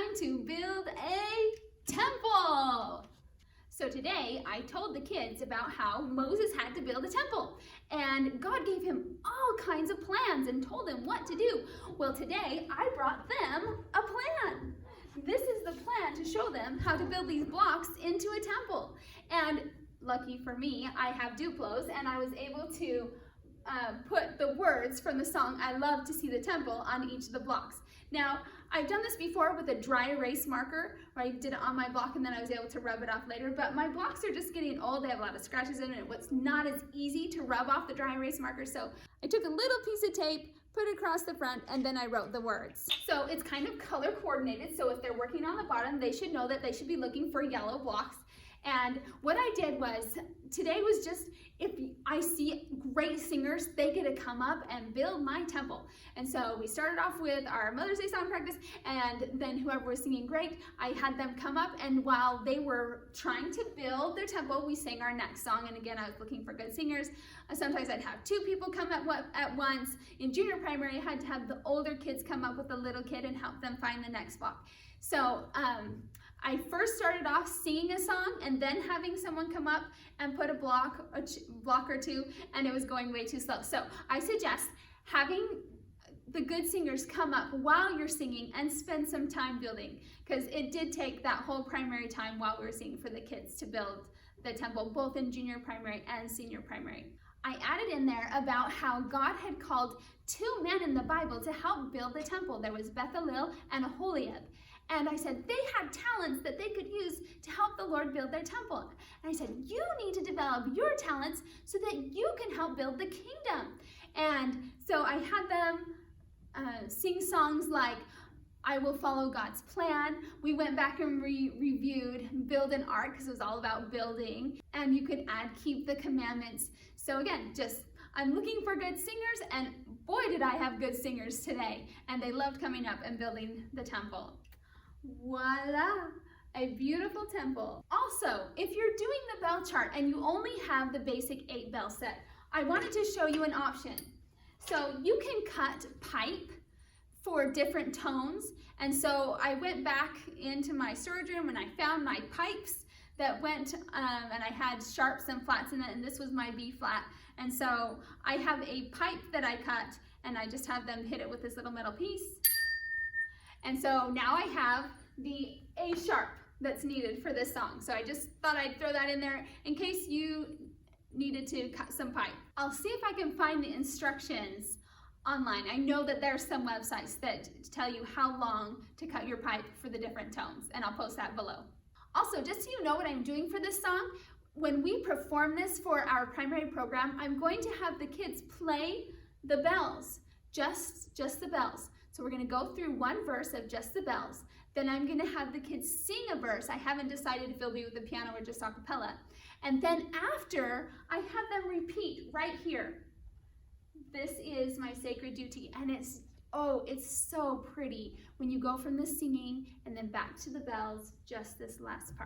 time to build a temple. So today I told the kids about how Moses had to build a temple, and God gave him all kinds of plans and told him what to do. Well, today I brought them a plan. This is the plan to show them how to build these blocks into a temple. And lucky for me, I have Duplos, and I was able to put the words from the song "I Love to See the Temple" on each of the blocks. Now, I've done this before with a dry erase marker, where I did it on my block and then I was able to rub it off later, but my blocks are just getting old. They have a lot of scratches in it. It's not as easy to rub off the dry erase marker, so I took a little piece of tape, put it across the front, and then I wrote the words. So it's kind of color coordinated, so if they're working on the bottom, they should know that they should be looking for yellow blocks. And what I did was, today was just, if I see great singers, they get to come up and build my temple. And so we started off with our Mother's Day song practice, and then whoever was singing great, I had them come up, and while they were trying to build their temple, we sang our next song. And again, I was looking for good singers. Sometimes I'd have two people come at once. In junior primary, I had to have the older kids come up with the little kid and help them find the next block. So I first started off singing a song and then having someone come up and put a block or two, and it was going way too slow. So I suggest having the good singers come up while you're singing and spend some time building, because it did take that whole primary time while we were singing for the kids to build the temple, both in junior primary and senior primary. I added in there about how God had called two men in the Bible to help build the temple. There was Bethalel and Aholiab. And I said, they had talents that they could use to help the Lord build their temple. And I said, you need to develop your talents so that you can help build the kingdom. And so I had them sing songs like, "I Will Follow God's Plan." We went back and reviewed "Build an Ark," because it was all about building. And you could add "Keep the Commandments." So again, I'm looking for good singers, and boy, did I have good singers today. And they loved coming up and building the temple. Voila, a beautiful temple. Also, if you're doing the bell chart and you only have the basic 8 bell set, I wanted to show you an option. So you can cut pipe for different tones. And so I went back into my storage room and I found my pipes that went, and I had sharps and flats in it, and this was my B flat. And so I have a pipe that I cut, and I just have them hit it with this little metal piece. And so now I have the A sharp that's needed for this song. So I just thought I'd throw that in there in case you needed to cut some pipe. I'll see if I can find the instructions online. I know that there's some websites that tell you how long to cut your pipe for the different tones, and I'll post that below. Also, just so you know what I'm doing for this song, when we perform this for our primary program, I'm going to have the kids play the bells, just the bells. So we're going to go through one verse of just the bells. Then I'm going to have the kids sing a verse. I haven't decided if it'll be with the piano or just a cappella. And then after, I have them repeat right here. "This is my sacred duty." And it's so pretty when you go from the singing and then back to the bells, just this last part.